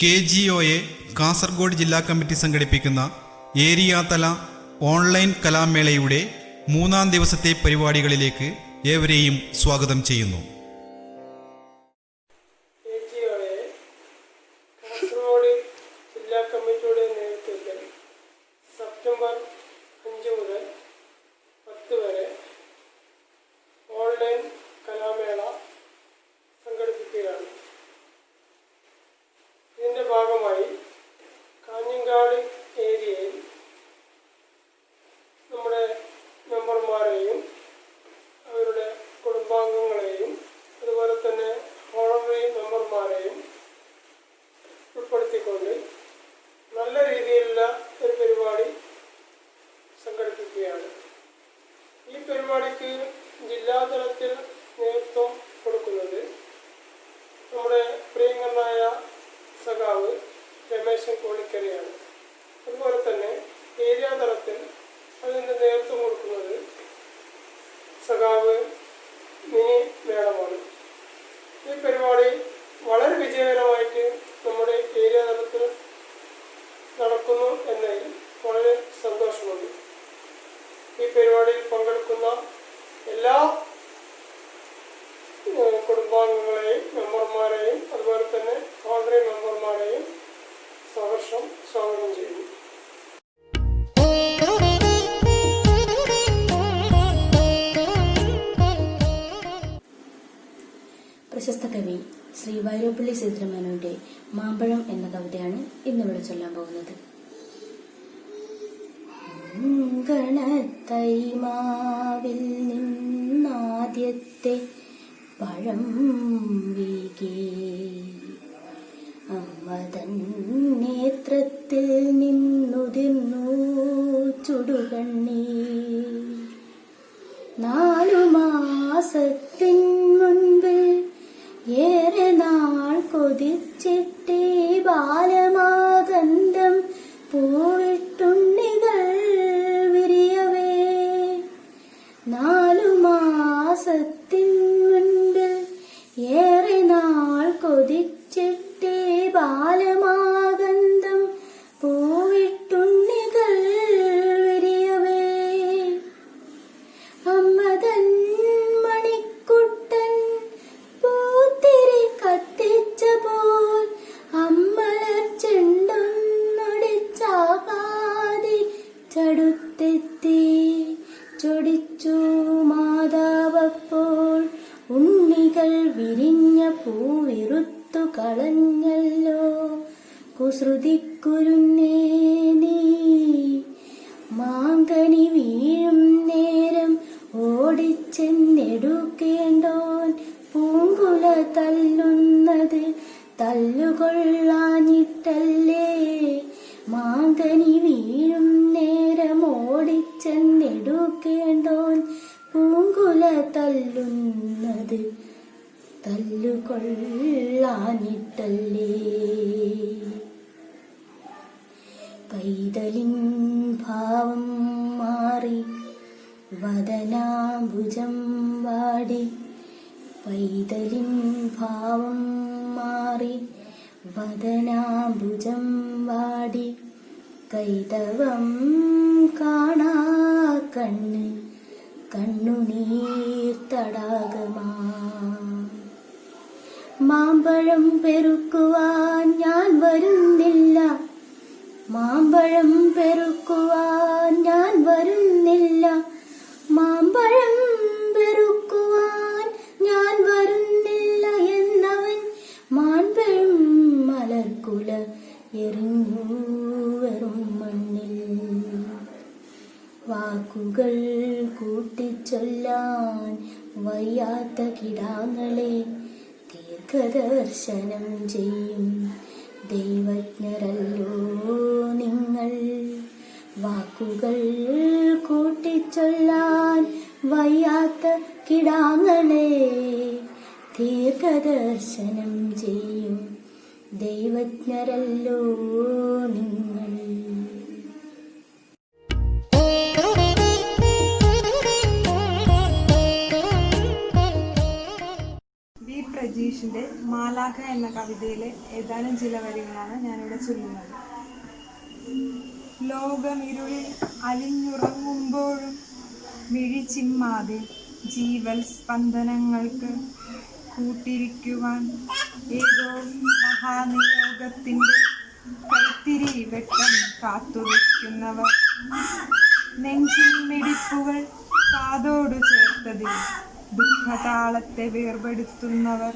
KGOA Kasaragod ജില്ലാ committee സംഘടിപ്പിക്കുന്ന ഏരിയാതല online കലാമേളയുടെ 3-ാം ദിവസത്തെ പരിപാടികളിലേക്ക് ഏവരെയും സ്വാഗതം ചെയ്യുന്നു. കാസർഗോഡ് ജില്ലാ കമ്മിറ്റിയുടെ നേതൃത്വത്തിൽ സെപ്റ്റംബർ 5 മുതൽ 10 വരെ ഓൺലൈൻ കലാമേള സംഘടിപ്പിക്കുകയാണ്. ഇതിൻ്റെ ഭാഗമായി കാഞ്ഞങ്ങാട് ഏരിയയിൽ നമ്മുടെ മെമ്പർമാരെയും അവരുടെ കുടുംബാംഗങ്ങളെയും അതുപോലെ തന്നെ ഓണററി മെമ്പർമാരെയും ഉൾപ്പെടുത്തിക്കൊണ്ട് നല്ല രീതിയിലുള്ള ഒരു പരിപാടി സംഘടിപ്പിക്കുകയാണ്. ഈ പരിപാടിക്ക് ജില്ലാതലത്തിൽ നേതൃത്വം കൊടുക്കുന്നത് നമ്മുടെ പ്രിയങ്കരനായ സഖാവ് രമേശൻ കോളിക്കരയാണ്. അതുപോലെ തന്നെ ഏരിയ തലത്തിൽ അതിൻ്റെ നേതൃത്വം കൊടുക്കുന്നത് സഖാവ് മിനി മേഡമാണ്. ഈ പരിപാടി വളരെ വിജയകരമായിട്ട് നമ്മുടെ ഏരിയ തലത്തിൽ നടക്കുന്നു എന്നതിൽ വളരെ സന്തോഷമുണ്ട്. ഈ പരിപാടിയിൽ പങ്കെടുക്കുന്ന എല്ലാ കുടുംബാംഗങ്ങളെയും മെമ്പർമാരെയും അതുപോലെ തന്നെ ഓണററി മെമ്പർമാരെയും സഹർഷം സ്വാഗതം ചെയ്യുന്നു. പ്രശസ്ത കവി ശ്രീ വൈലോപ്പിള്ളി സീതാരാമന്റെ മാമ്പഴം എന്ന കവിതയാണ് ഇന്നിവിടെ ചൊല്ലാൻ പോകുന്നത്. ഗണത്തൈമാവിൽ നിന്നാദ്യത്തെ പഴം വീകി അമ്മതൻ നേത്രത്തിൽ നിന്നുതിർന്നു ചുടുകണ്ണീർ. 4 മാസത്തിൻ മുൻപിൽ ഏറെ നാൾ കൊതിച്ചിട്ടേ ബാലമാകന്ധം പൂവിട്ടുണ്ണികൾ വിരിയവേ. 4 മാസത്തിൻ മുൻപിൽ ഏറെ നാൾ കൊതിച്ചിട്ടേ ബാലമാകന്ധം പൂവിട്ടുണ്ണികൾ വിരിയവേ. അമ്മതൻ മണിക്കുട്ടൻ പൂത്തിരി കത്തിച്ച പോൽ അമ്മലർ ചെണ്ടൊന്നൊടിച്ചാകാതെ ചടുത്തെത്തി ചൊടിച്ചു മാതാവപ്പോൾ. ഉണ്ണികൾ വിരിഞ്ഞ പൂവിറുത്തു കളഞ്ഞല്ലോ കുസൃതിക്കുരുന്നേ നീ. മാങ്കനി വീഴും നേരം ഓടിച്ചെന്നെടുക്കേണ്ടോൻ പൂങ്കുല തല്ലുന്നത് തല്ലുകൊള്ളാഞ്ഞിട്ടല്ലേ. മാങ്കനി വീഴും നേരം ഓടിച്ചെന്നെടുക്കേണ്ടോൻ പൂങ്കുല തല്ലുന്നത് തല്ലുകൊള്ളാഞ്ഞിട്ടല്ലേ. പൈതലിൻ ഭാവം മാറി വദനാംബുജം വാടി. പൈതലിൻ ഭാവം മാറി വദനാംബുജം വാടി. കൈതവം കാണാ കണ്ണ് കണ്ണുനീർ തടാകമാ. മാമ്പഴം പെറുക്കുവാൻ ഞാൻ വരുന്നില്ല. മാമ്പഴം പെറുക്കുവാൻ ഞാൻ വരുന്നില്ല. മാമ്പഴം പെറുക്കുവാൻ ഞാൻ വരുന്നില്ല എന്നവൻ മാൻപെഴും മലർക്കുല എറിഞ്ഞു വെറും മണ്ണിൽ. വാക്കുകൾ കൂട്ടിച്ചൊല്ലാൻ വയ്യാത്ത കിടാങ്ങളെ ദീർഘദർശനം ചെയ്യും ദൈവജ്ഞരല്ലോ നിങ്ങൾ. വാക്കുകൾ കൂട്ടിച്ചൊല്ലാൻ വയ്യാത്ത കിടാങ്ങളെ ദീർഘദർശനം ചെയ്യും ദൈവജ്ഞരല്ലോ നിങ്ങൾ. പ്രജീഷ ഇംഗ്ലീഷിൻ്റെ മാലാഖ എന്ന കവിതയിലെ ഏതാനും ചില വരികളാണ് ഞാനിവിടെ ചൊല്ലുന്നത്. ലോകമിരുളിൽ അലിഞ്ഞുറങ്ങുമ്പോഴും മിഴിച്ചിമ്മാതെ ജീവൽ സ്പന്ദനങ്ങൾക്ക് കൂട്ടിരിക്കുവാൻ ഏതോ മഹാനിയോഗത്തിൻ്റെ കൈത്തിരി വെട്ടം കാത്തുവെക്കുന്നവർ, നെഞ്ചിൻ മിടിപ്പുകൾ കാതോടു ചേർത്തതിൽ ദുഃഖതാളത്തെ വേർപെടുത്തുന്നവർ,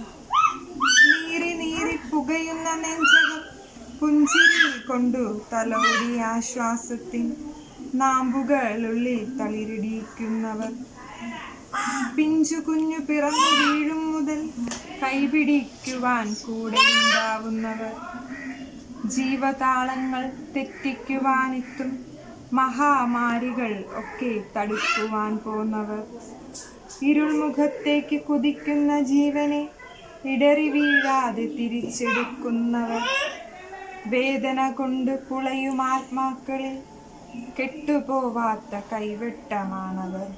നീറി നീറി പുകയുന്ന നെഞ്ചകം പുഞ്ചിരി കൊണ്ടു തലോടി ആശ്വാസത്തിൻ നാമ്പുകളുള്ളിൽ തളിരിടിക്കുന്നവർ, പിഞ്ചു കുഞ്ഞു പിറന്നു വീഴും മുതൽ കൈപിടിക്കുവാൻ കൂടെ ഉണ്ടാവുന്നവർ, ജീവതാളങ്ങൾ തെറ്റിക്കുവാനിത്തും മഹാമാരികൾ ഒക്കെ തടുക്കുവാൻ പോന്നവർ, ഇരുൾമുഖത്തേക്ക് കുതിക്കുന്ന ജീവനെ ഇടറി വീഴാതെ തിരിച്ചെടുക്കുന്നവർ, വേദന കൊണ്ട് പുളയും ആത്മാക്കളിൽ കെട്ടുപോവാത്ത കൈവെട്ടമാണവർ,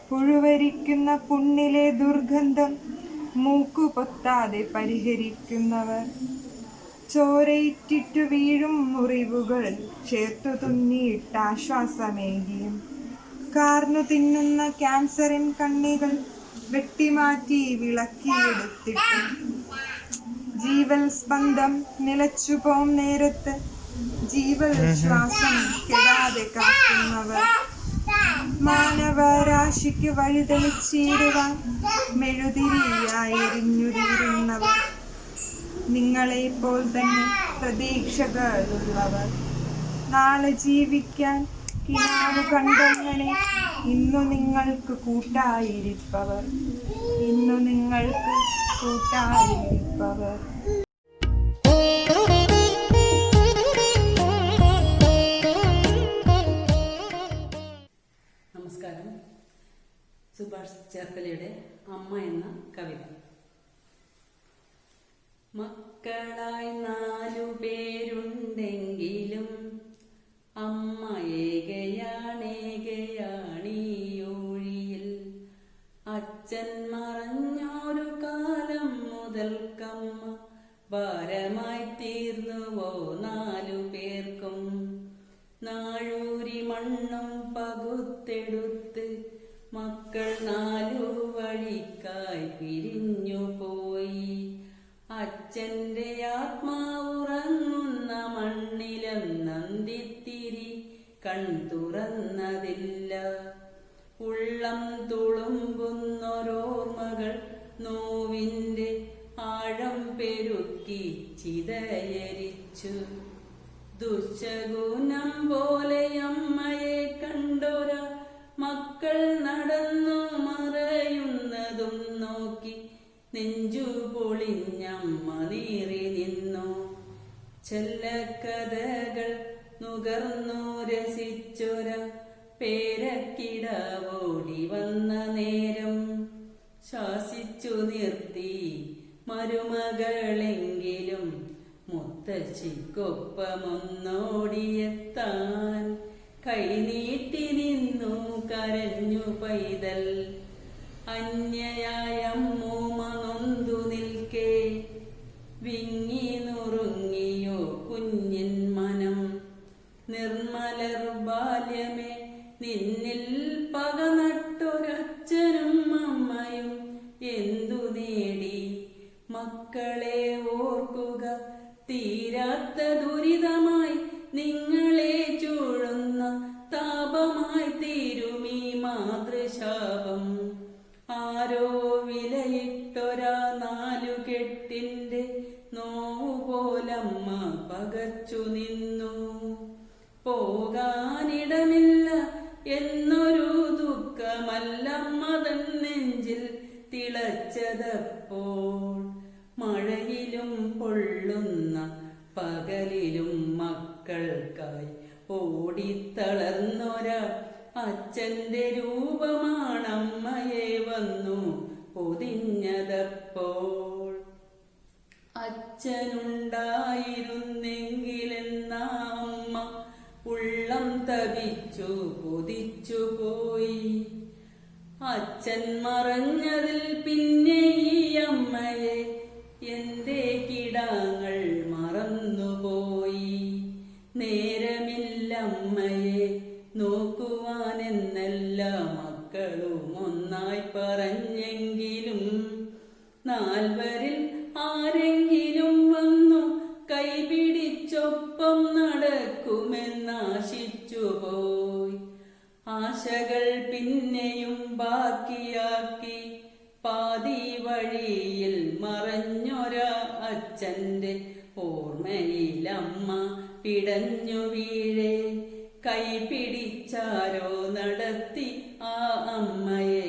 പുഴുവരിക്കുന്ന പുണ്ണിലെ ദുർഗന്ധം മൂക്കുപൊത്താതെ പരിഹരിക്കുന്നവർ, ചോരയിറ്റിറ്റു വീഴും മുറിവുകൾ ചേർത്തു തുന്നിയിട്ട് ആശ്വാസമേകിയും കാർന്നു തിന്നുന്ന ക്യാൻസറിൻ കണ്ണികൾ വെട്ടിമാറ്റി വിളക്കിയെടുത്തിട്ട് ജീവൽ സ്പന്ദം നിലച്ചുപോം നേരത്ത് ജീവൽ ശ്വാസം കെടാതെ കാക്കുന്നവർ, മാനവരാശിക്ക് വഴിതെളിച്ചിടുവാൻ മെഴുതിരിയായെരിഞ്ഞുരിയുന്നവർ, നിങ്ങളെപ്പോൾ തന്നെ പ്രതീക്ഷകളുള്ളവർ, നാളെ ജീവിക്കാൻ കിനാവ് കണ്ടങ്ങനെ ഇന്നു നിങ്ങൾക്ക് കൂട്ടായിരിപ്പവർ, ഇന്നു നിങ്ങൾക്ക് കൂട്ടായിരിപ്പവർ. നമസ്കാരം. സുഭാഷ് ചേർത്തലയുടെ അമ്മ എന്ന കവിത. മക്കളായി 4 പേരുണ്ടെങ്കിലും അമ്മ ഏകയാണേകയാണീയൊഴിയിൽ, അച്ഛൻ മറഞ്ഞൊരു കാലം മുതൽക്കമ്മ ഭാരമായി തീർന്നുവോ 4 പേർക്കും. നാഴൂരി മണ്ണും പകുത്തെടുത്ത് മക്കൾ 4 വഴിക്കായി പിരിഞ്ഞു പോയി. അച്ഛൻ്റെ ആത്മാവുറങ്ങുന്ന മണ്ണിലും നന്ദിത്തിരി കൺ തുറന്നതില്ല. ഉള്ളം തുളുമ്പുന്നൊരോർമ്മകൾ നോവിൻ്റെ ആഴം പെരുക്കി ചിതയരിച്ചു. ദുശകുനം പോലെ അമ്മയെ കണ്ടൊര മക്കൾ നടന്നു മറയുന്നതും നോക്കി നെഞ്ചു പൊളിഞ്ഞമ്മ നീറി നിന്നു. ചെല്ലക്കഥകൾ നുകർന്നു രസിച്ചൊര പേരക്കിടാവോടി വന്ന നേരം ശാസിച്ചു നിർത്തി മരുമകളെങ്കിലും മുത്തശ്ശിക്കൊപ്പമൊന്നോടിയെത്താൻ കൈനീട്ടി നിന്നു കരഞ്ഞു പൈതൽ. അന്യയായ അമ്മൂമ്മ നൊന്തു നിൽക്കെ വിങ്ങി നുറുങ്ങിയോ കുഞ്ഞിൻ മനം. നിർമ്മലർ ബാല്യമേ നിന്നിൽ പക നട്ടൊരച്ഛനും അമ്മയും എന്തു നേടി. മക്കളെ ഓർക്കുക തീരാത്ത ദുരിതമായി നിങ്ങളെ ചൂഴുന്ന താപമായി തീരുമീ മാതൃശാപം. ആരോ വിലയിട്ടൊരാ 4 കെട്ടിൻ്റെ നോവു പോലമ്മ പകച്ചു നിന്നു. പോകാനിടമില്ല എന്നൊരു ദുഃഖമല്ലമ്മ തൻ നെഞ്ചിൽ തിളച്ചതപ്പോൾ. മഴയിലും പൊള്ളുന്ന പകലിലും മക്കൾക്കായി ഓടിത്തളർന്നൊരാ അച്ഛൻ്റെ രൂപമാണമ്മയെ വന്നു പൊതിഞ്ഞതപ്പോൾ. അച്ഛനുണ്ടായിരുന്നെങ്കിലെന്ന അമ്മ ഉള്ളം തപിച്ചു കൊതിച്ചു പോയി. അച്ഛൻ മറഞ്ഞതിൽ പിന്നെ ഈ അമ്മയെ എന്റെ കിടാങ്ങൾ മറന്നുപോയി. നേരമില്ലമ്മയെ നോക്കുവാനെന്നെല്ലാ മക്കളും ഒന്നായി പറഞ്ഞെങ്കിലും നാൽവരിൽ ആരെങ്കിലും വന്നു കൈപിടിച്ചൊപ്പം നടക്കുമെന്നാശിച്ചുപോയി. ആശകൾ പിന്നെയും ബാക്കിയാക്കി പാതി വഴിയിൽ മറഞ്ഞൊര അച്ഛന്റെ ഓർമ്മയിലമ്മ പിടഞ്ഞു വീഴേ. കൈപിടിച്ചാരോ നടത്തി ആ അമ്മയെ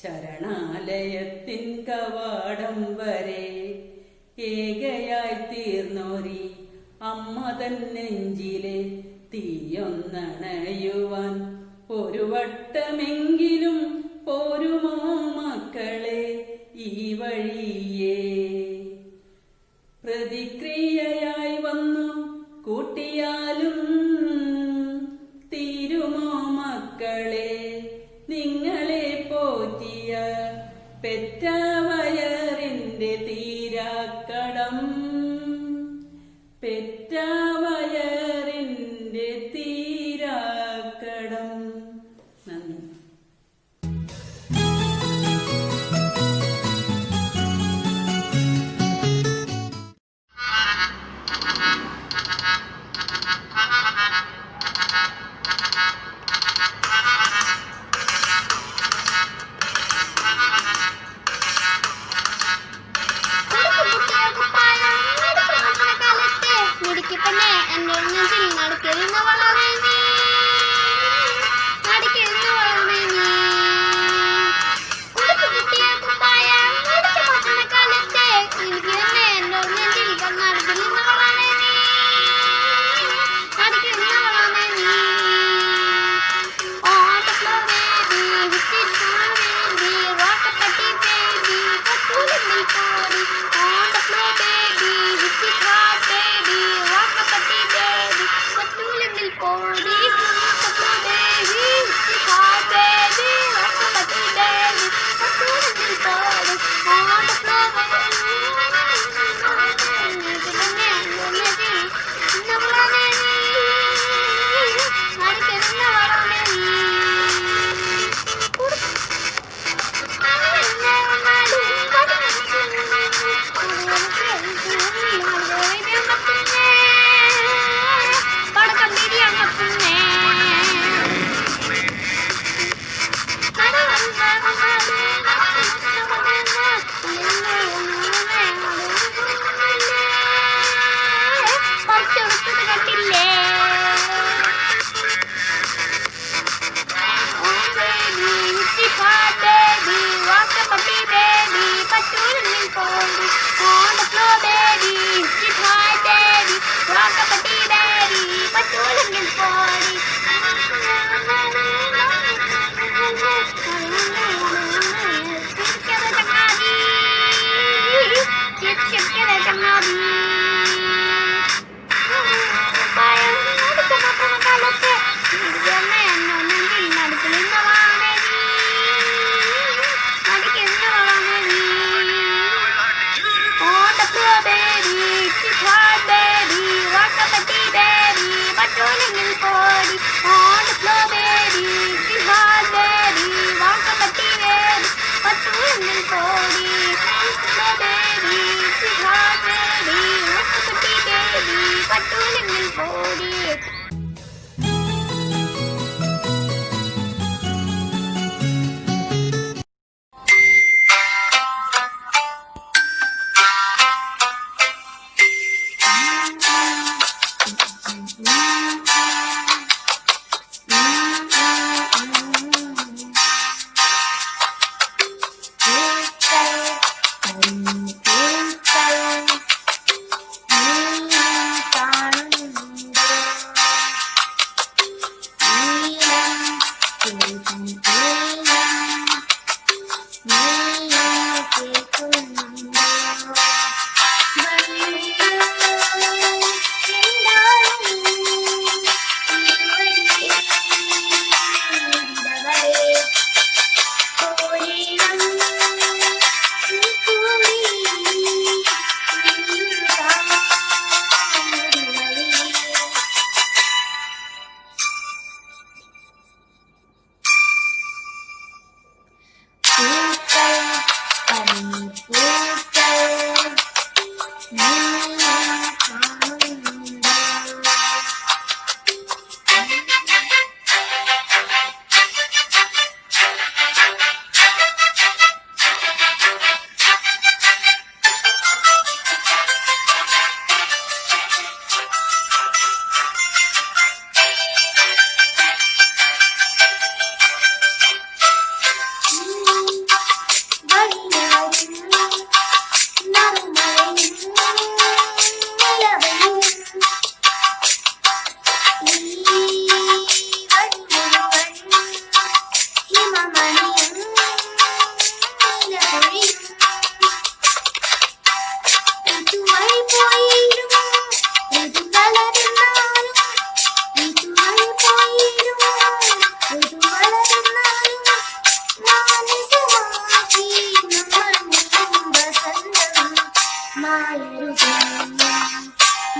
ശരണാലയത്തിൻ കവാടം വരെ. ഏകയായി തീർന്നോരി അമ്മ തൻ നെഞ്ചിലെ തീയൊന്നണയുവാൻ ഒരു വട്ടമെങ്കിലും പോരുമോ മക്കളെ ഈ വഴിയേ. പ്രതിക്രിയയായി വന്നു കൂട്ടിയാലും തീരുമോ മക്കളെ നിങ്ങളെ പോറ്റിയ പെറ്റ വയറിന്റെ തീരാക്കടം. പെറ്റ വയറിന്റെ തീരാക്കടം. നന്ദി.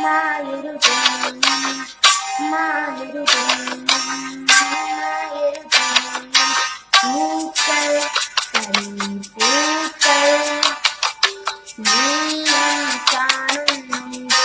മായരുതൻ മായരുതൻ മായരുതൻ പൂക്കൾ പൂക്കൾ നീയും കാണുന്നുണ്ടോ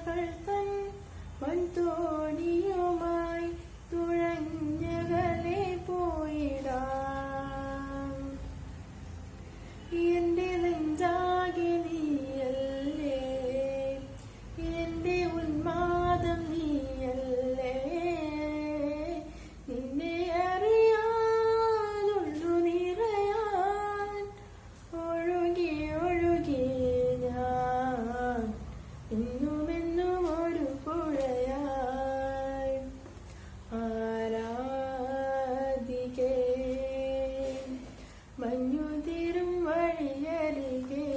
ആശകൾ തൻ വൻതോണിയുമായി തുഴഞ്ഞകലെ പോയിടാം. എന്റെ നെഞ്ചാകെ നീയല്ലേ, എന്റെ ഉന്മാദം നീയല്ലേ, നിന്നെ അറിയാനുള്ളു നിറയാൻ ഒഴുകി ഒഴുകി ഞാൻ എന്നുമെന്നും ഒരു പുഴയായി. ആരാധികേ മഞ്ഞുതിരും വഴിയരികെ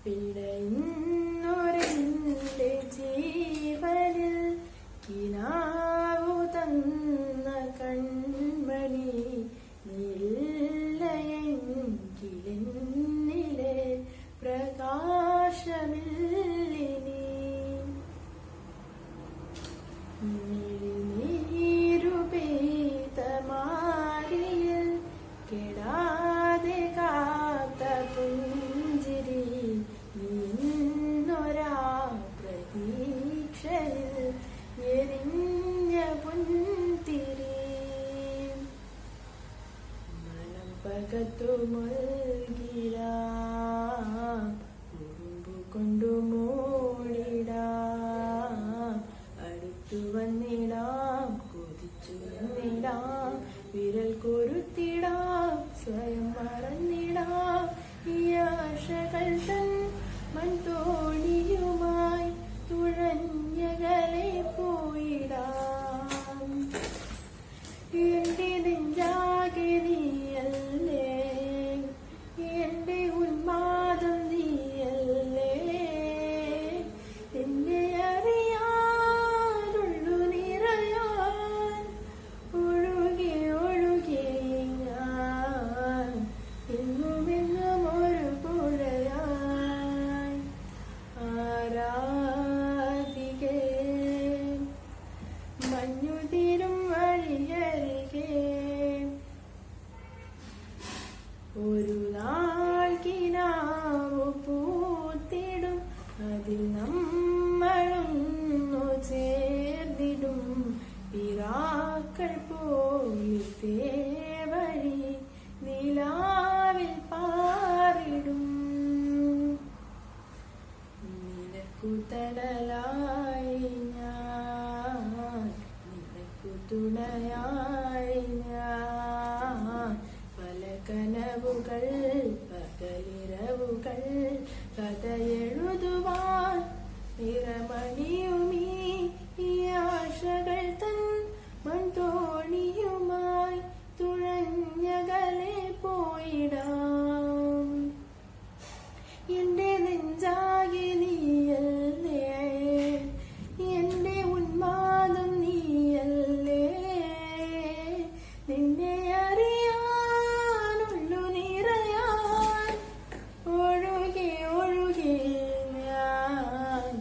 പിടയുന്നൊരെന്റെ ജീവനിൽ കിനാവു തന്ന കൺമണി നീലയെങ്കിലെന്നിലെ പ്രകാശമില്ലിനി. നീരുപേതമാരിയിൽ കെടാതെ കാത്ത പുഞ്ചിരി നിന്നൊരാ പ്രതീക്ഷയിൽ എരിഞ്ഞ പുൻതിരി. മനം പകത്തു മുഴുകിടാം, കുറുമ്പു കൊണ്ടു മൂടിടാം, അടുത്തു വന്നിടാം, കൊതിച്ചു നിന്നിടാം, വിരൽ കൊരുത്തിടാം, സ്വയം മറന്നിടാം. ഈ ആശകൾ തൻ മൺതോണിയുമായി തുഴഞ്ഞകലെ പോയിടാം. എന്റെ നെഞ്ചാകെ നീയല്ലേ, എന്റെ ഉന്മാദം നീയല്ലേ, നിന്നെ അറിയാനുള്ളു നിറയാൻ ഒഴുകി ഒഴുകി ഞാൻ എന്നുമെന്നും ഒരു പുഴയായി. ആരാധികേ മഞ്ഞുതിരും വഴിയരികെ ഒരു നാൾ കിനാവു പൂത്തിടും, അതിൽ നമ്മളൊന്നു ചേർന്നിടും. പിറാക്കൾ പോയി തേവഴി നിലാവിൽ പാറിടും. നിനക്കു തണലായി ഞാൻ, നിനക്കു തുണയായി ഞാൻ. പല കനവുകൾ പകലിരവുകൾ കഥയെഴുതുവാൻ നിറമണിയുമീ ഈ ആശകൾ തൻ മൺതോണിയുമായി തുഴഞ്ഞകലെ പോയിടാം. എന്റെ നെഞ്ചാകെ നീയല്ലേ, എന്റെ ഉന്മാദം നീയല്ലേ, നിന്നെ അറിയാനുള്ളു നിറയാൻ ഒഴുകി ഒഴുകി ഞാൻ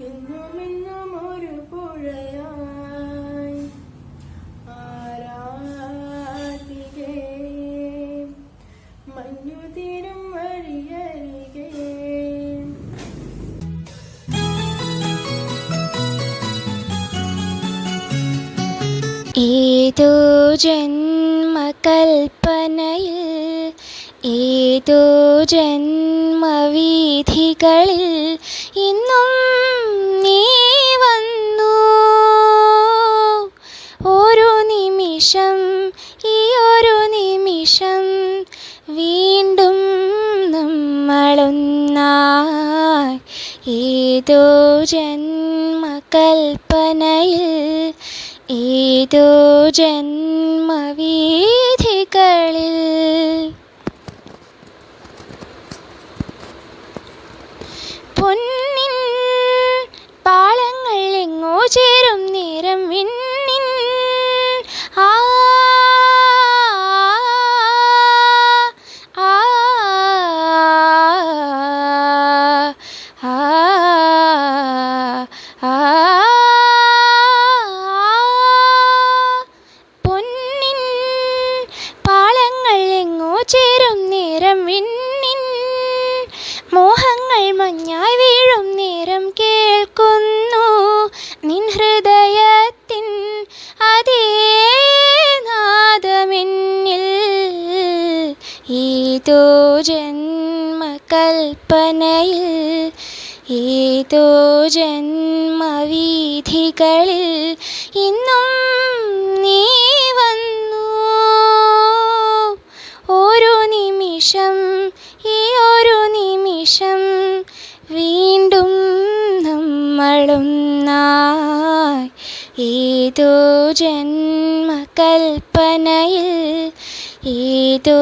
എന്നുമെന്നും ഒരു പുഴയായി. ആരാധികേ മഞ്ഞുതിരും വഴിയരികെ ഏതോ ജന്മകൽപ്പനയിൽ ഏതോ ജന്മവീഥികളിൽ ഇന്നും നീ വന്നു. ഒരു നിമിഷം, ഈ ഒരു നിമിഷം വീണ്ടും നമ്മളൊന്നായി. ഏതോ ജന്മകൽപ്പനയിൽ ഏതോ ജന്മവീഥികളിൽ. പൊന്നിൻ പാളങ്ങൾ എങ്ങോ ചേരും നേരം വിണ്ണിൻ ആ ആ ആ ആ പൊന്നിൻ പാളങ്ങൾ എങ്ങോ ചേരും നേരം വിണ്ണിൻ മോഹങ്ങൾ മഞ്ഞായി വീഴും നേരം കേൾക്കുന്നു നിൻ ഹൃദയത്തിൻ അതേ നാദമെന്നിൽ. ഏതോ ജന്മകൽപ്പനയിൽ ഏതോ ജന്മവീഥികളിൽ ഇന്നും നീ വന്നു. ഒരു നിമിഷം ഈ ഒരു നിമിഷം വീണ്ടും നമ്മളൊന്നായി. ഏതോ ജന്മകൽപ്പനയിൽ ഏതോ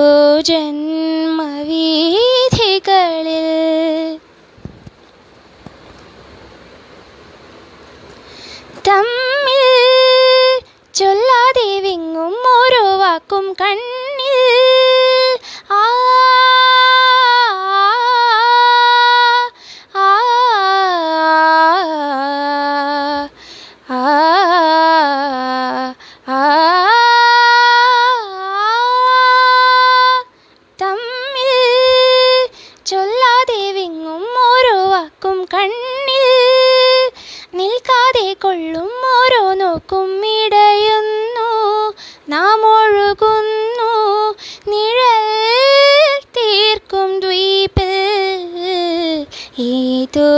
ജന്മവീഥികളിൽ. തമ്മിൽ ചൊല്ലാതെ വിങ്ങും ഓരോ വാക്കും കണ്ണിൽ. ആ ആ ആ ആ തമ്മിൽ ചൊല്ലാതെ വിങ്ങും ഓരോ വാക്കും കണ്ണിൽ. നിൽക്കാതെ കൊള്ളും ഓരോ നോക്കും ഇടയുന്നു. നാം ഒഴുകുന്നു നിഴൽ തീർക്കും ദ്വീപിൽ. ഏതോ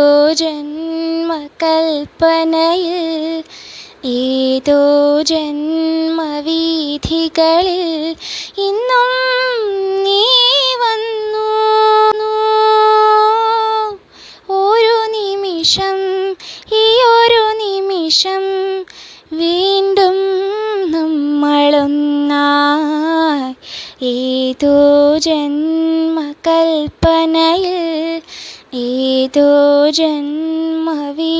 ജന്മകൽപ്പനയിൽ ഏതോ ജന്മവീഥികളിൽ ഇന്നും നീ വന്നു. ഒരു നിമിഷം ഈ ഒരു നിമിഷം വീണ്ടും നമ്മളൊന്നായി. ഏതോ ജന്മകൽപ്പനയിൽ ഏതോ ജന്മവീഥികളിൽ.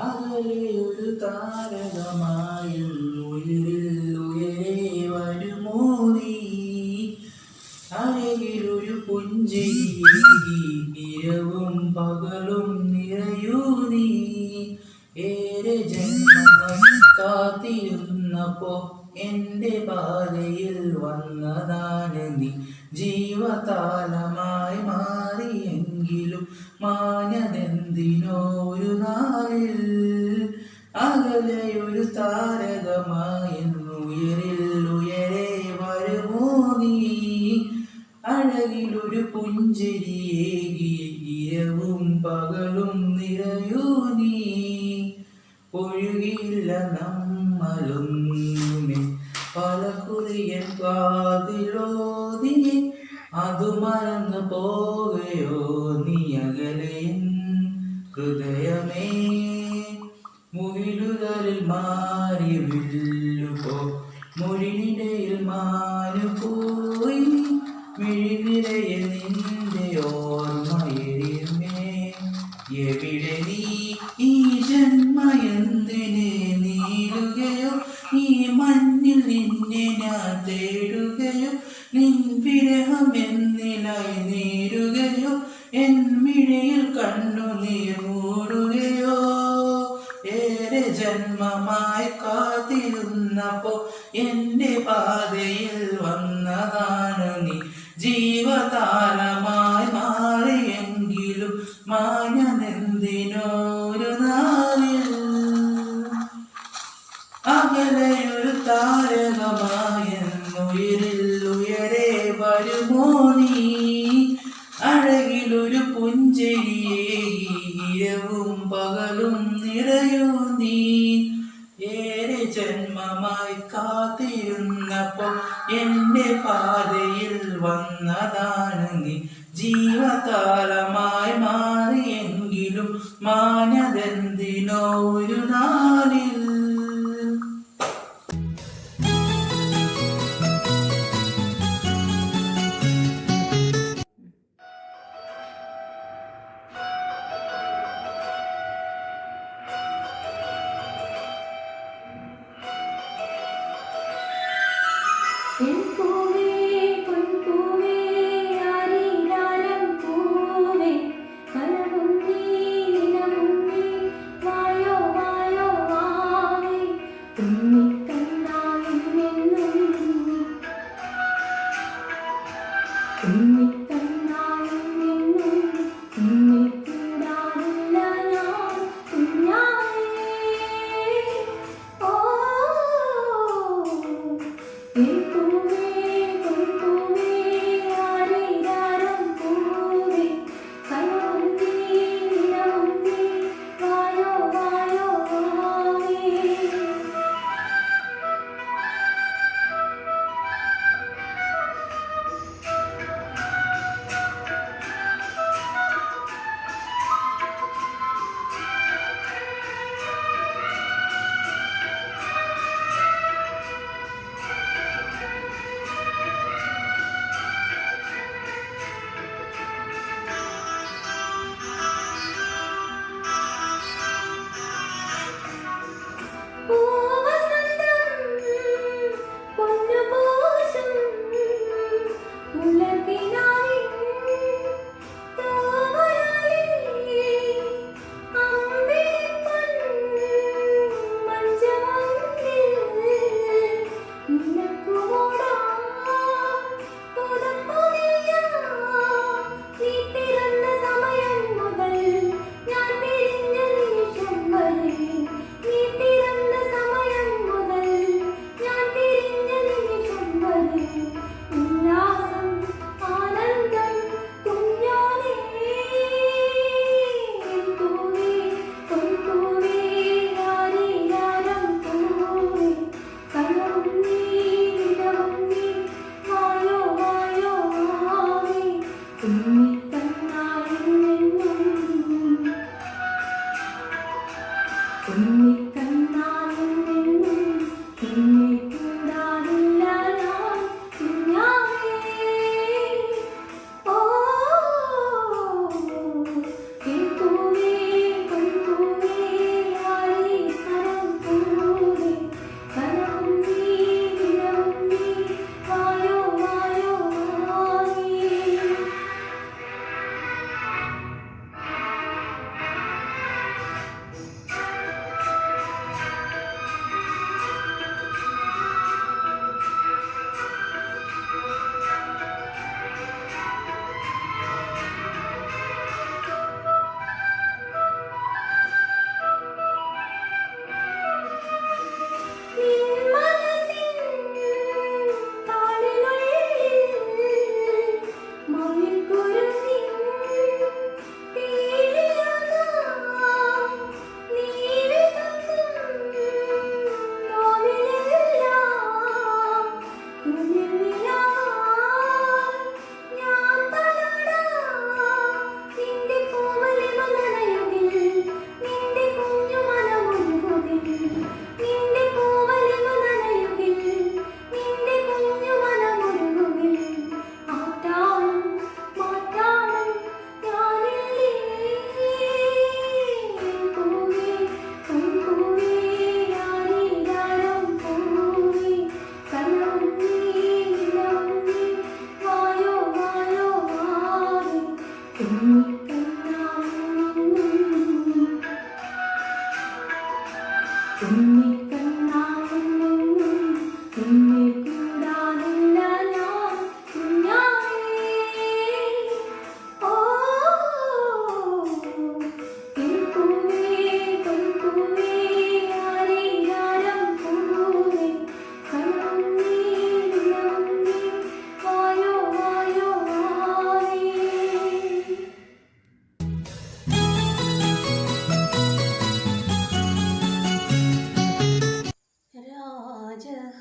അകലെയൊരു താരകമായുള്ളിൽ ഉയരെ വരുമോ നീ. അരകിലൊരു പുഞ്ചിരി ഇരവും പകലും നിറയൂ നീ. ഏറെ ജന്മങ്ങൾ കാത്തിരുന്നപ്പോ എൻ്റെ പാതയിൽ വന്നതാണ് നീ. ജീവതാളമായി മാറിയെങ്കിലും മാഞ്ഞതെന്തിനോ ഒരു നാളിൽ. അകലെയൊരു താരകമായെന്നുയരിൽ ഉയരെ വരുമോ നീ. അഴകിലൊരു പുഞ്ചിരിയേകി ഇരവും പകലും നിറയൂ നീ. ഒഴുകിയില്ല നമ്മളൊന്നുമേ പല കുറിയൻ കാതിലോതിയെ. അതു മറന്നു പോകയോ നീ അകലെയൻ ഹൃദയമേ. മുകിലുകളിൽ മാറി വില്ലുപോ മൊഴിനിടയിൽ മാനുപോയി. മിഴിനിരയെ നിന്റെ ഓർമ്മയെരിയുമേ. എവിടെ നീ ഈ ജന്മയെന്തിനെ നീളുകയോ. ഈ മഞ്ഞിൽ നിന്നെ ഞാൻ തേടുകയോ. നിൻ വിരഹം എന്നിലായി നീരുകയോ. എൻ മിഴിയിൽ കണ്ണുനീർ മൂടുകയോ. ഏറെ ജന്മമായി കാത്തിരുന്നപ്പോ എൻ്റെ പാതയിൽ വന്നതാണ് നീ. ജീവതാളമായി മാറിയെങ്കിലും മാഞ്ഞതെന്തിനോ ഒരു നാളിൽ. അകലെയൊരു താരകമായെന്നുയിരിൽ ഉയരെ വരുമോ നീ. അഴകിലൊരു പുഞ്ചിരിയേകി ഇരവും പകലും നിറയൂ നീ. ഏറെ ജന്മമായി കാത്തിരുന്നപ്പോ എൻ്റെ പാതയിൽ വന്നതാണ് നീ. ജീവതാളമായി മാറിയെങ്കിലും മാഞ്ഞതെന്തിനോ ഒരു നാളിൽ. പൂവേ പൊൻപൂവേ ആരീരാരം പൂവേ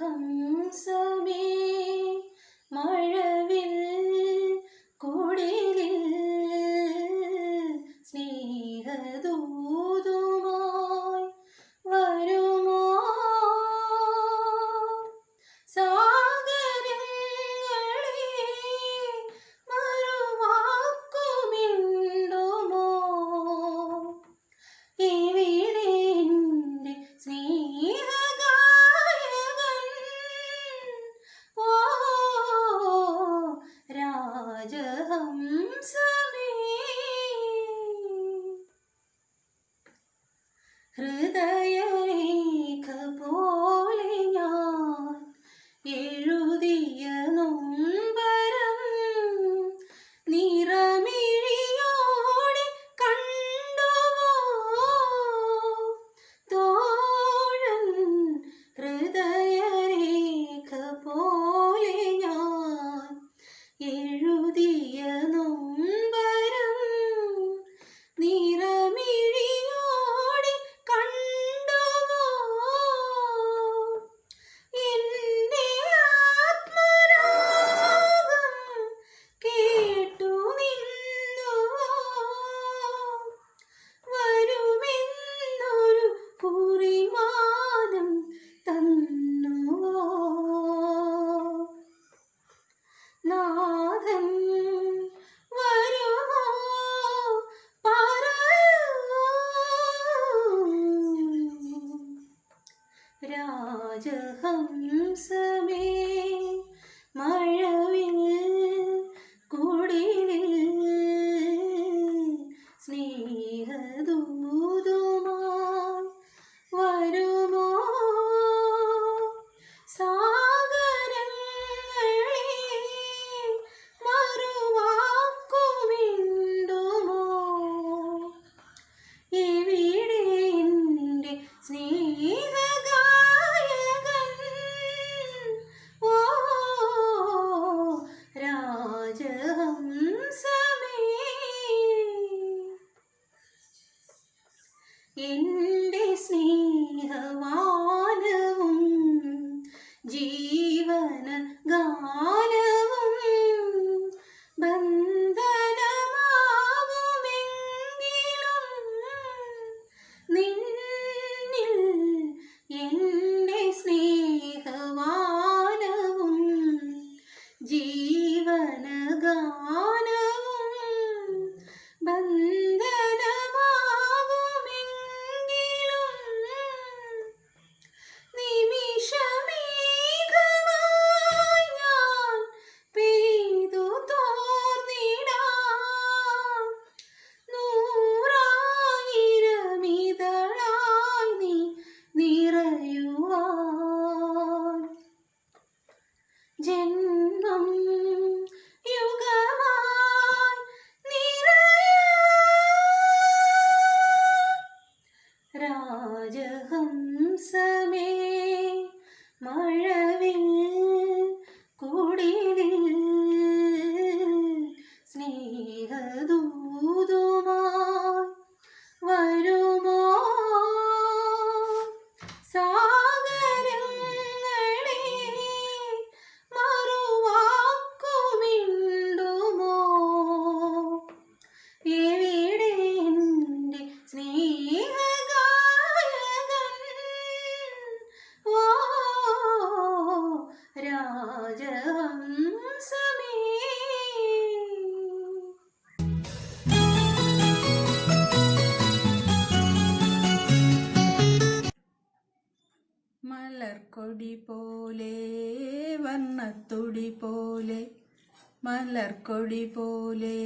രാജഹംസമേ മഴവിൽ കുടിലിൽ സ്നേഹദൂതുമായി വരുമോ സാഗരങ്ങളെ മറുവാക്കുമിണ്ടുമോ ഇവിടെ എൻ്റെ സ്നേഹഗായകൻ ഓ രാജഹംസമേ ഹൃദയരേഖ പോലെ ഞാൻ എഴുതിയ നൊമ്പരം നിറമിഴിയോടെ കണ്ടുവോ തോഴൻ ഹൃദയരേഖ പോലെ ഞാൻ എഴുതിയ നൊമ്പരം നിറമിഴിയോടെ കണ്ടുവോ എന്റെ ആത്മരാഗം കേട്ടു നിന്നുവോ വരുമെന്നൊരു കുറിമാനം തന്നുവോ നാഥൻ വരുമോ പറയൂ രാജഹംസമേ മഴവിൽ കുടിലിൽ സ്നേഹദൂതുമായി വരുമോ സാഗരങ്ങളെ മറുവാക്കുമിണ്ടുമോ ഇവിടെ എൻ്റെ സ്നേഹഗായകൻ ഓ രാജഹംസമേ എൻ്റെ സ്നേഹവാനവും ജീവന ഗാനവും ബന്ധനമാകുമെങ്കിലും നിന്നിൽ എൻ്റെ സ്നേഹവാനവും ജീവന ഗാനവും ബന്ധനമാകുമെങ്കിലും നിമിഷമേഘമായി ഞാൻ പെയ്തു തോർന്നിടാം നൂറായിരമിതളായി നീ നിറയുവാൻ ജന്മം യുഗമായി നിറയാൻ രാജഹംസമേ മഴവിൽ കുടിലിൽ സ്നേഹദൂതുമായി വരുമോ സാഗരങ്ങളെ മറുവാക്കുമിണ്ടുമോ ഇവിടെ എൻ്റെ സ്നേഹഗായകൻ ഓ രാജഹംസമേ മലർക്കൊടി പോലെ വർണ്ണത്തുടി പോലെ മലർക്കൊടി പോലെ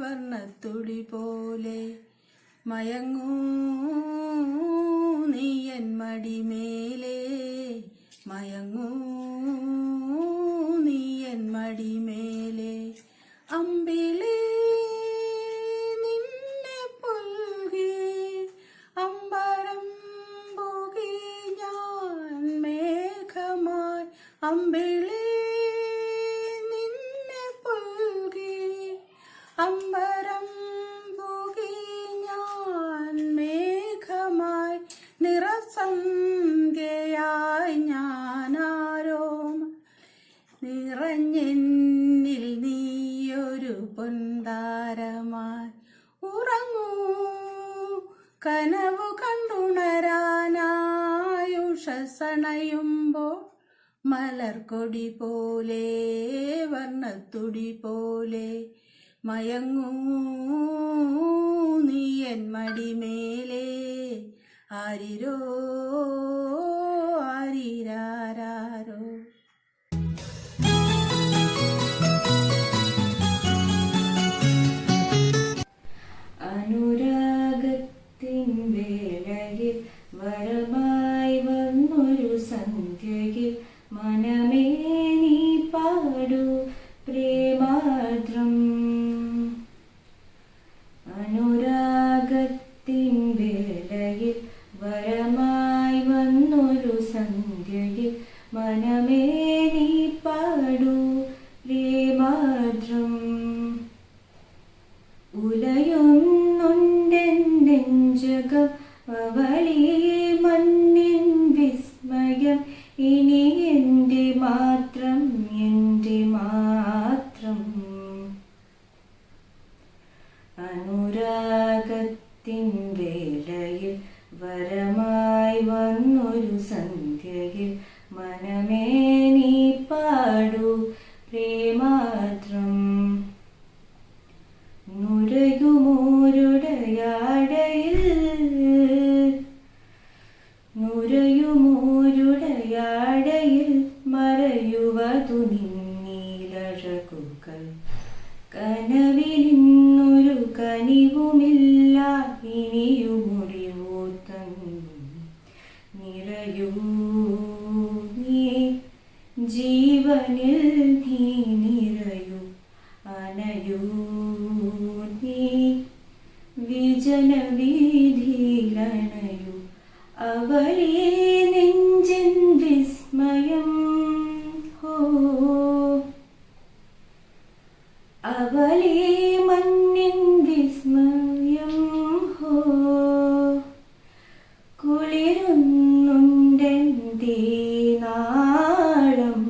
വർണ്ണത്തുടി പോലെ മയങ്ങൂ നീയൻ മടിമേലേ മയങ്ങൂ നീ എൻ മടിമേലേ അമ്പിളി നിന്നെ പുൽകി അമ്പരം പുകി ഞാൻ മേഘമായി അമ്പിളി നിന്നെ പുൽകി അമ്പരം പുകി ഞാൻ മേഘമായി നിറസന്ധ്യയായി ഞാനാരോം നിറഞ്ഞെന്നിൽ നീയൊരു പൊൻതാരമായി ഉറങ്ങൂ കനവു കണ്ടുണരാനായുഷസണയുമ്പോൾ മലർക്കൊടി പോലെ വർണ്ണത്തുടി പോലെ മയങ്ങൂ നീ എൻ മടിമേലേ ആരിരോ ആരിരാരോ. അനുരാഗത്തിൻ വേളയിൽ വരമായി വന്നൊരു സന്ധ്യയിൽ മനമേ നീ പാടൂ പ്രേമാദ്രം. അനുരാഗത്തിൻ വേളയിൽ വരമായി വന്നൊരു സന്ധ്യയിൽ മനമേ നീ പാടൂ പ്രേമാദ്രം. ഉലയുന്നുണ്ടെൻ നെഞ്ചകം അവളീ മണ്ണിൻ വിസ്മയം ഇനി എൻ്റെ മാത്രം എൻ്റെ മാത്രം. അനുരാഗത്തിൻ വേളയിൽ വരമായി വന്നൊരു സന്ധ്യയിൽ മനമേ നീ പാടൂ പ്രേമാദ്രം. നുരയുമോരുടയാടയിൽ മറയുവതു നിന്നീലഴകുകൾ കനവിലിന്നൊരു കനിവുമില്ല ഇനിയുമുറിവോ തന്നു നിറയൂ നീ ജീവനിൽ നീ നിറയൂ അനയൂ നീ വിജനവീതിയിലണയൂ അവളേ നെഞ്ചിൻ വിസ്മയം ഹോ അവളേ മണ്ണിൻ വിസ്മയം ഹോ കുളിരുന്നുണ്ടെന്തേ നാളം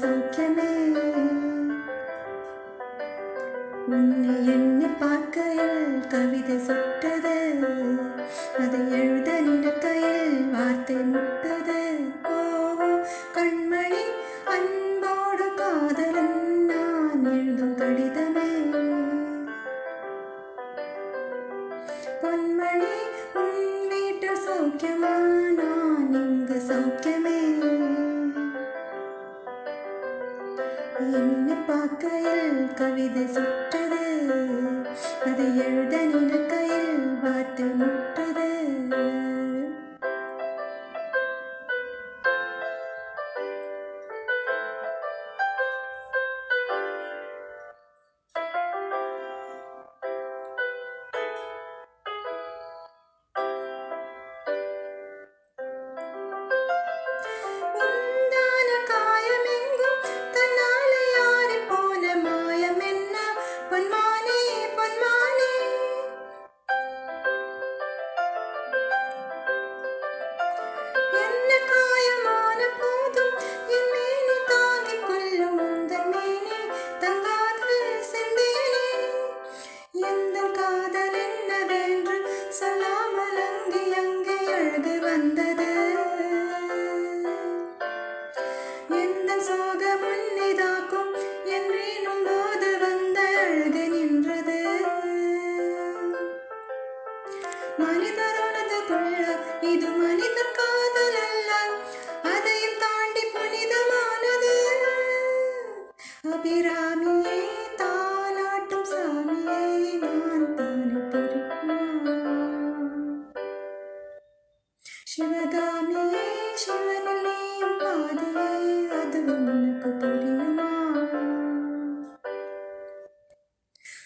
சௌக்கியமே. உன்னை எண்ணி பார்க்கையில் கவிதை சுட்டது, அதை எழுத நினைக்கையில் வார்த்தை முட்டது. ஓ கண்மணி அன்போடு காதலன் நான் எழுதும் கடிதமே. பொன்மணி உன் வீட்டில் சௌக்கியமா, நான் இங்கு சௌக்கியமே. என்னை பார்க்கையில் கவிதை சுட்டது, அதை எழுத நினைக்கையில் வார்த்தை முட்டது. உந்தான காயமெங்கும் தன்னாலே யாரை போல மாயம் என்ன பொன்மானே பொன்மானே. என்ன காயமான போதும் என் மேனி தாங்கிக் கொள்ளும் உந்தன் மேனி தங்காது செந்தேனே. எந்த காதல் என்னவென்று சொல்லாமல் அங்கே அங்கே அழகு வந்தது. எந்த சோகம் உன்னிதாக்கும் என்றேனும் போது வந்த அழகு நின்றது. மனிதர் உனது கொள்ள இது மனிதர் காதல் அல்ல, அதையும் தாண்டி புனிதமானது. அபிராமியே தாலாட்டும் சாமியே நான் தானே பொறுக்குமா. சிவகாமியே சிவனில் நீயும் பாதியே, அதுவும் உனக்கு புரியுமா.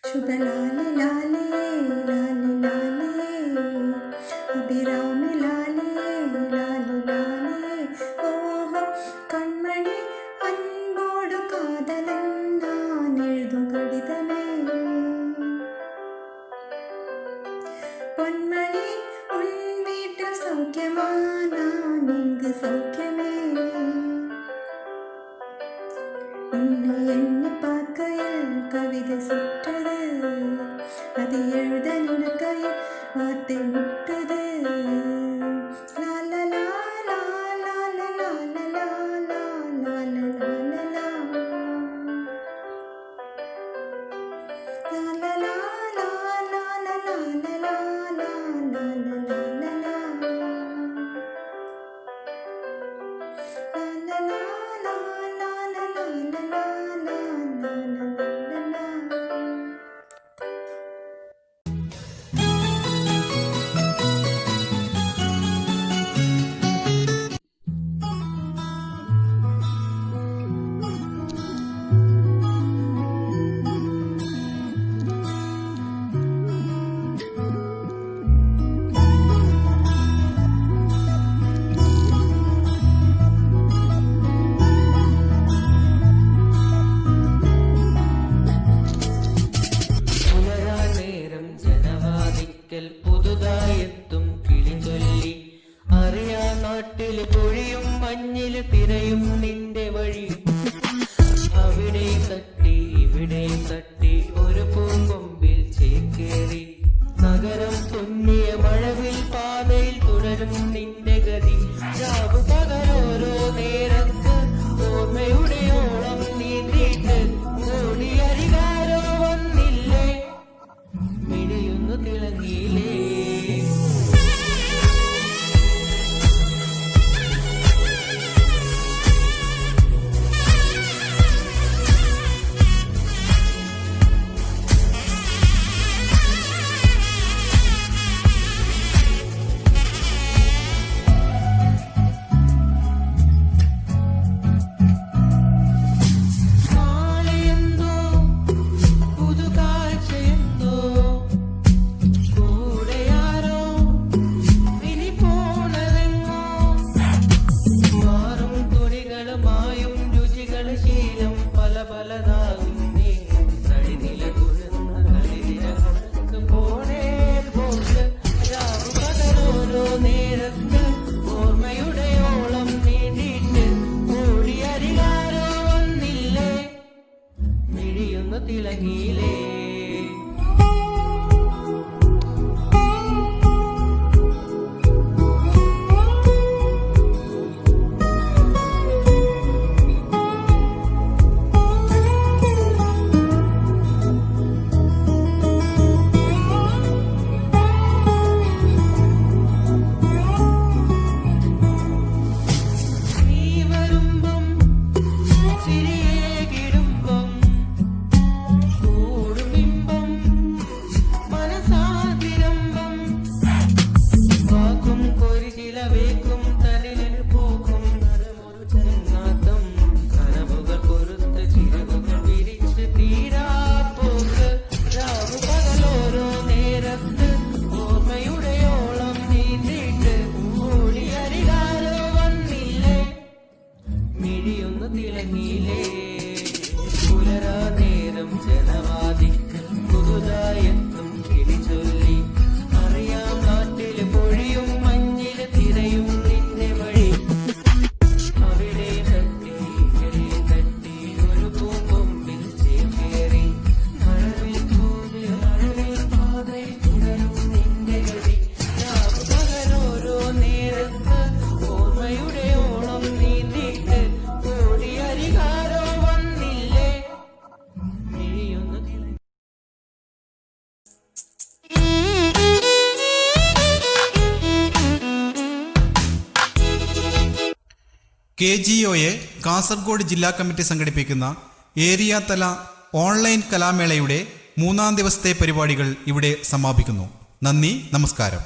சுபலாலி லாலே லாலி லாலே, அபிராமி லாலே லாலி லாலே. ஓஹோ கண்மணி அன்போடு காதலன் நான் எழுதும் கடிதமே. பொன்மணி உன் வீட்டில் சௌக்கியமா, நான் இங்கு சௌக்கியமே. உன்னை எண்ணி பார்க்கையில் கவிதை சுட்டது, அதை எழுத நினைக்கையில் வார்த்தை முட்டது. லா லா லா லா லா லா லா லா லா லா லா லா லா. La la la la la la la la la la la la la la. La la la la la la la la la la la la la. പുതുതായെത്തും കിളി ചൊല്ലി അറിയാ നാട്ടില് പൊഴിയും മഞ്ഞില് തിരയും നിന്റെ വഴി. അവിടെ തട്ടി ഇവിടെ തട്ടി ഒരു പൂങ്കൊമ്പിൽ ചേക്കേറി നഗരം പൊന്നിയ മഴവിൽ പാതയിൽ തുടരും നിന്റെ ഗതി. രാവു പകലോരോ നേരത്ത് ഓർമ്മയുടെ ഓളം നീട്ടിയിട്ട് ഓടി അരികാരോ വന്നില്ലേ, മിഴിയൊന്നു തിളങ്ങിയില്ലേ. തിളങ്ങിയില്ലേ തിളങ്ങിയില്ലേ പുലരാ നേരം ജനവാദിക്ക് പുതുതായെത്തും കിളി ചൊല്ലി അറിയാം നാട്ടില് പൊഴിയും മഞ്ഞില് തിരയും നിന്റെ വഴി അവിടെ തട്ടി ഇവിടെ തട്ടി ഒരു പൂങ്കൊമ്പിൽ ചേക്കേറി മഴവിൽ പോലെ മഴവിൽ പാതയിൽ തുടരും നിന്റെ ഗതി പകലോരോ നേരത്ത് ഓർമ്മയുടെ ഓളം നീന്തിട്ട് അരികാരോ വന്നില്ലേ മിഴിയൊന്നു തിളങ്ങി KGOA കാസർഗോഡ് ജില്ലാ കമ്മിറ്റി സംഘടിപ്പിക്കുന്ന ഏരിയ തല ഓൺലൈൻ കലാമേളയുടെ 3-ാം ദിവസത്തെ പരിപാടികൾ ഇവിടെ സമാപിക്കുന്നു. നന്ദി, നമസ്കാരം.